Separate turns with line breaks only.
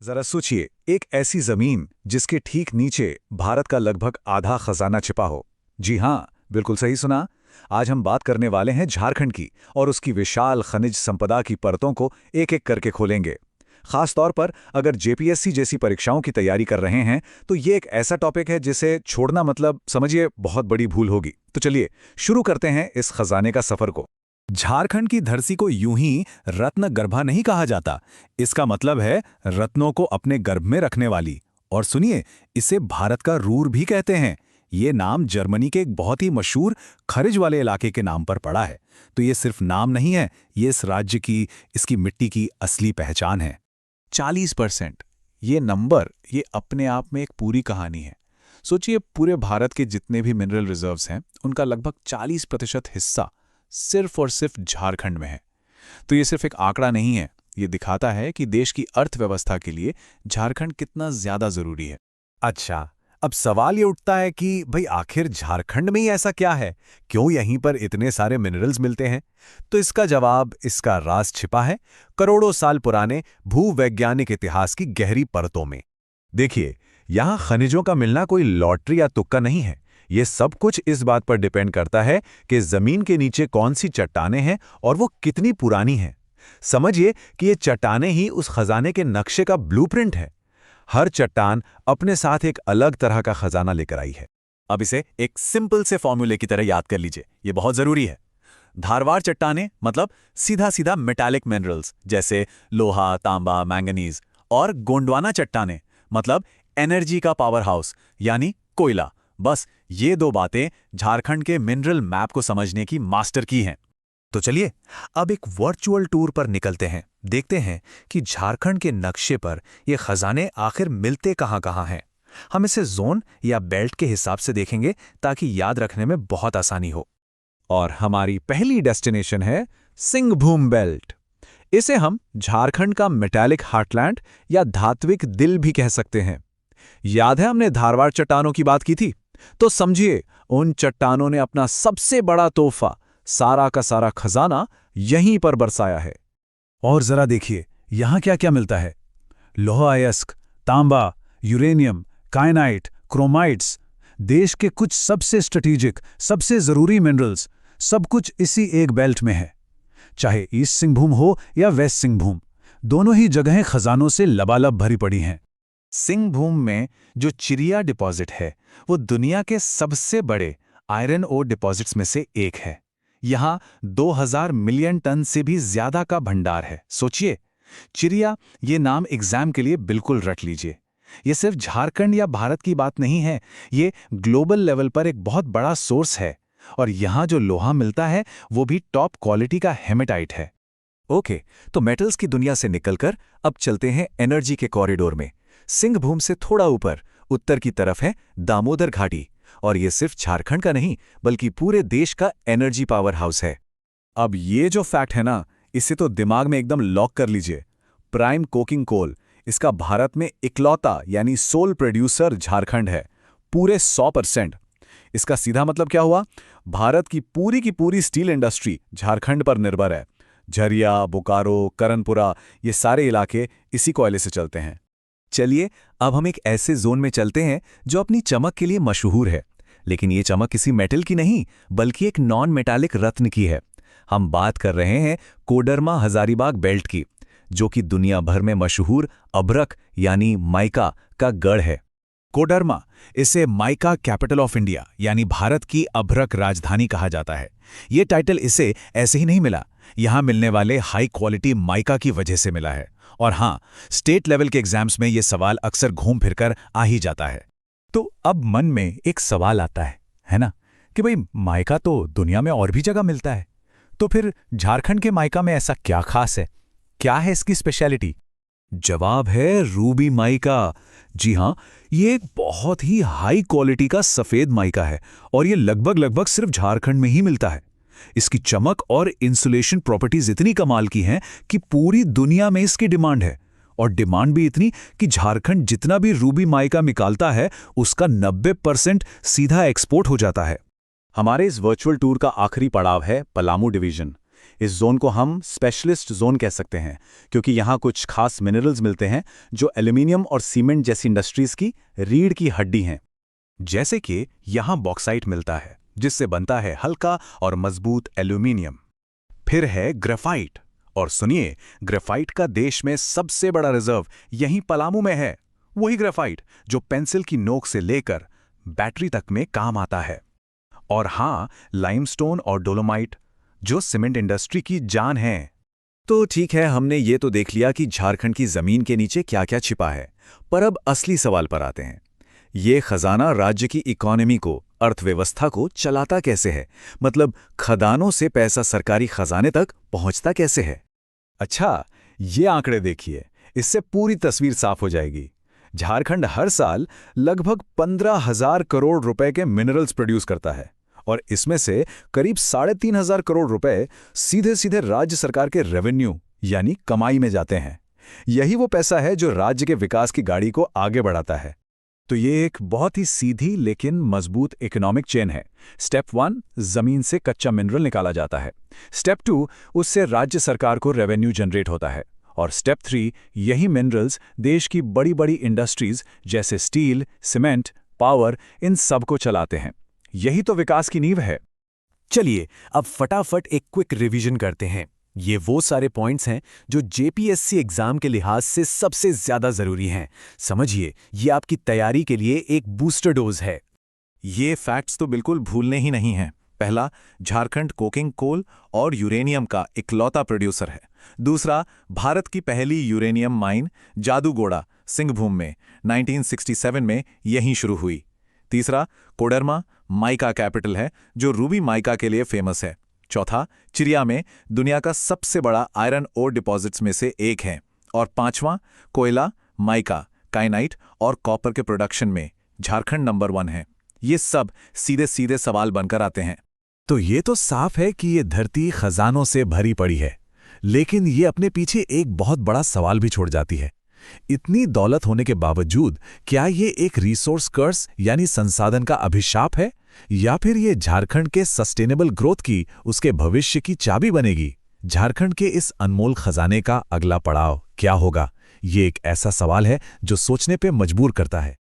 जरा सोचिए, एक ऐसी जमीन जिसके ठीक नीचे भारत का लगभग आधा खजाना छिपा हो। जी हाँ, बिल्कुल सही सुना। आज हम बात करने वाले हैं झारखंड की और उसकी विशाल खनिज संपदा की परतों को एक एक करके खोलेंगे। खास तौर पर अगर जेपीएससी जैसी परीक्षाओं की तैयारी कर रहे हैं तो ये एक ऐसा टॉपिक है जिसे छोड़ना मतलब समझिए बहुत बड़ी भूल होगी। तो चलिए शुरू करते हैं इस खजाने का सफर को।
झारखंड की धरती को यूं ही रत्न गर्भा नहीं कहा जाता। इसका मतलब है रत्नों को अपने गर्भ में रखने वाली। और सुनिए, इसे भारत का रूर भी कहते हैं। ये नाम जर्मनी के एक बहुत ही मशहूर खनिज वाले इलाके के नाम पर पड़ा है। तो ये सिर्फ नाम नहीं है, ये इस राज्य की, इसकी मिट्टी की असली पहचान है।
40%, ये नंबर ये अपने आप में एक पूरी कहानी है। सोचिए, पूरे भारत के जितने भी मिनरल रिजर्व्स हैं उनका लगभग 40% हिस्सा सिर्फ और सिर्फ झारखंड में है। तो ये सिर्फ एक आंकड़ा नहीं है, ये दिखाता है कि देश की अर्थव्यवस्था के लिए झारखंड कितना ज्यादा जरूरी है।
अच्छा, अब सवाल ये उठता है कि भाई आखिर झारखंड में ही ऐसा क्या है, क्यों यहीं पर इतने सारे मिनरल्स मिलते हैं? तो इसका जवाब, इसका राज छिपा है करोड़ों साल पुराने भूवैज्ञानिक इतिहास की गहरी परतों में। देखिए, यहाँ खनिजों का मिलना कोई लॉटरी या तुक्का नहीं है। ये सब कुछ इस बात पर डिपेंड करता है कि जमीन के नीचे कौन सी चट्टानें हैं और वो कितनी पुरानी हैं। समझिए कि ये चट्टानें ही उस खजाने के नक्शे का ब्लूप्रिंट है। हर चट्टान अपने साथ एक अलग तरह का खजाना लेकर आई है।
अब इसे एक सिंपल से फॉर्मूले की तरह याद कर लीजिए, ये बहुत जरूरी है। धारवाड़ चट्टानें मतलब सीधा सीधा मेटालिक मिनरल्स जैसे लोहा, तांबा, मैंगनीज। और गोंडवाना चट्टानें मतलब एनर्जी का पावर हाउस यानी कोयला। बस ये दो बातें झारखंड के मिनरल मैप को समझने की मास्टर की हैं।
तो चलिए अब एक वर्चुअल टूर पर निकलते हैं। देखते हैं कि झारखंड के नक्शे पर ये खजाने आखिर मिलते कहां हैं। हम इसे जोन या बेल्ट के हिसाब से देखेंगे ताकि याद रखने में बहुत आसानी हो।
और हमारी पहली डेस्टिनेशन है सिंहभूम बेल्ट। इसे हम झारखंड का मेटालिक हार्टलैंड या धात्विक दिल भी कह सकते हैं। याद है हमने धारवाड़ चट्टानों की बात की थी? तो समझिए, उन चट्टानों ने अपना सबसे बड़ा तोहफा, सारा का सारा खजाना यहीं पर बरसाया है।
और जरा देखिए यहां क्या क्या मिलता है। लोहा अयस्क, तांबा, यूरेनियम, कायनाइट, क्रोमाइट्स, देश के कुछ सबसे स्ट्रेटेजिक, सबसे जरूरी मिनरल्स, सब कुछ इसी एक बेल्ट में है। चाहे ईस्ट सिंहभूम हो या वेस्ट सिंहभूम, दोनों ही जगहें खजानों से लबालब भरी पड़ी हैं।
सिंहभूम में जो चिरिया डिपॉजिट है वो दुनिया के सबसे बड़े आयरन ओर डिपॉजिट्स में से एक है। यहाँ 2000 मिलियन टन से भी ज्यादा का भंडार है। सोचिए, चिरिया, ये नाम एग्जाम के लिए बिल्कुल रट लीजिए। ये सिर्फ झारखंड या भारत की बात नहीं है, ये ग्लोबल लेवल पर एक बहुत बड़ा सोर्स है। और यहाँ जो लोहा मिलता है वो भी टॉप क्वालिटी का हेमेटाइट है। ओके, तो मेटल्स की दुनिया से निकलकर अब चलते हैं एनर्जी के कॉरिडोर में। सिंहभूम से थोड़ा ऊपर उत्तर की तरफ है दामोदर घाटी, और ये सिर्फ झारखंड का नहीं बल्कि पूरे देश का एनर्जी पावर हाउस है। अब ये जो फैक्ट है ना, इसे तो दिमाग में एकदम लॉक कर लीजिए। प्राइम कोकिंग कोल, इसका भारत में इकलौता यानी सोल प्रोड्यूसर झारखंड है, पूरे 100%। इसका सीधा मतलब क्या हुआ? भारत की पूरी स्टील इंडस्ट्री झारखंड पर निर्भर है। झरिया, बोकारो, करनपुरा, ये सारे इलाके इसी कोयले से चलते हैं। चलिए अब हम एक ऐसे जोन में चलते हैं जो अपनी चमक के लिए मशहूर है, लेकिन ये चमक किसी मेटल की नहीं बल्कि एक नॉन मेटालिक रत्न की है। हम बात कर रहे हैं कोडरमा हजारीबाग बेल्ट की, जो कि दुनिया भर में मशहूर अभ्रक यानी माइका का गढ़ है। कोडरमा, इसे माइका कैपिटल ऑफ इंडिया यानी भारत की अभ्रक राजधानी कहा जाता है। ये टाइटल इसे ऐसे ही नहीं मिला, यहां मिलने वाले हाई क्वालिटी माइका की वजह से मिला है। और हां, स्टेट लेवल के एग्जाम्स में ये सवाल अक्सर घूम फिरकर आ ही जाता है। तो अब मन में एक सवाल आता है ना, कि भाई माइका तो दुनिया में और भी जगह मिलता है, तो फिर झारखंड के माइका में ऐसा क्या खास है? क्या है इसकी स्पेशलिटी? जवाब है रूबी माइका। जी हां, ये एक बहुत ही हाई क्वालिटी का सफेद माइका है और ये लगभग सिर्फ झारखंड में ही मिलता है। इसकी चमक और इंसुलेशन प्रॉपर्टीज इतनी कमाल की हैं कि पूरी दुनिया में इसकी डिमांड है, और डिमांड भी इतनी कि झारखंड जितना भी रूबी माइका निकालता है उसका 90% सीधा एक्सपोर्ट हो जाता है। हमारे इस वर्चुअल टूर का आखिरी पड़ाव है पलामू डिवीजन।
इस जोन को हम स्पेशलिस्ट जोन कह सकते हैं, क्योंकि यहाँ कुछ खास मिनरल्स मिलते हैं जो एल्यूमिनियम और सीमेंट जैसी इंडस्ट्रीज की रीढ़ की हड्डी हैं।
जैसे कि यहाँ बॉक्साइट मिलता है, जिससे बनता है हल्का और मजबूत एल्यूमिनियम। फिर है ग्रेफाइट, और सुनिए, ग्रेफाइट का देश में सबसे बड़ा रिजर्व यहीं पलामू में है। वही ग्रेफाइट जो पेंसिल की नोक से लेकर बैटरी तक में काम आता है। और हाँ, लाइमस्टोन और डोलोमाइट, जो सीमेंट इंडस्ट्री की जान है।
तो ठीक है, हमने ये तो देख लिया कि झारखंड की जमीन के नीचे क्या क्या छिपा है, पर अब असली सवाल पर आते हैं। ये खजाना राज्य की इकोनॉमी को, अर्थव्यवस्था को चलाता कैसे है? मतलब खदानों से पैसा सरकारी खजाने तक पहुंचता कैसे है?
अच्छा, ये आंकड़े देखिए, इससे पूरी तस्वीर साफ हो जाएगी। झारखंड हर साल लगभग 15,000 करोड़ रुपए के मिनरल्स प्रोड्यूस करता है, और इसमें से करीब 3,500 करोड़ रुपए सीधे सीधे राज्य सरकार के रेवेन्यू यानी कमाई में जाते हैं। यही वो पैसा है जो राज्य के विकास की गाड़ी को आगे बढ़ाता है। तो ये एक बहुत ही सीधी लेकिन मजबूत इकोनॉमिक चेन है। स्टेप 1, जमीन से कच्चा मिनरल निकाला जाता है। स्टेप 2, उससे राज्य सरकार को रेवेन्यू जनरेट होता है। और स्टेप 3, यही मिनरल्स देश की बड़ी बड़ी इंडस्ट्रीज जैसे स्टील, सीमेंट, पावर, इन सब को चलाते हैं। यही तो विकास की नींव है।
चलिए अब फटाफट एक क्विक रिवीजन करते हैं। ये वो सारे पॉइंट्स हैं जो जेपीएससी एग्जाम के लिहाज से सबसे ज्यादा जरूरी हैं। समझिए, ये आपकी तैयारी के लिए एक बूस्टर डोज है।
ये फैक्ट्स तो बिल्कुल भूलने ही नहीं हैं। पहला, झारखंड कोकिंग कोल और यूरेनियम का इकलौता प्रोड्यूसर है। दूसरा, भारत की पहली यूरेनियम माइन जादूगोड़ा सिंहभूम में 1967 में यहीं शुरू हुई। तीसरा, कोडरमा माइका कैपिटल है जो रूबी माइका के लिए फेमस है। चौथा, चिरिया में दुनिया का सबसे बड़ा आयरन ओर डिपॉजिट्स में से एक है। और पांचवां, कोयला, माइका, काइनाइट और कॉपर के प्रोडक्शन में झारखंड नंबर 1 है। ये सब सीधे सीधे सवाल बनकर आते हैं।
तो ये तो साफ है कि ये धरती खजानों से भरी पड़ी है, लेकिन ये अपने पीछे एक बहुत बड़ा सवाल भी छोड़ जाती है। इतनी दौलत होने के बावजूद क्या ये एक रिसोर्स कर्स यानी संसाधन का अभिशाप है, या फिर ये झारखंड के सस्टेनेबल ग्रोथ की, उसके भविष्य की चाबी बनेगी? झारखंड के इस अनमोल खजाने का अगला पड़ाव क्या होगा? ये एक ऐसा सवाल है जो सोचने पे मजबूर करता है।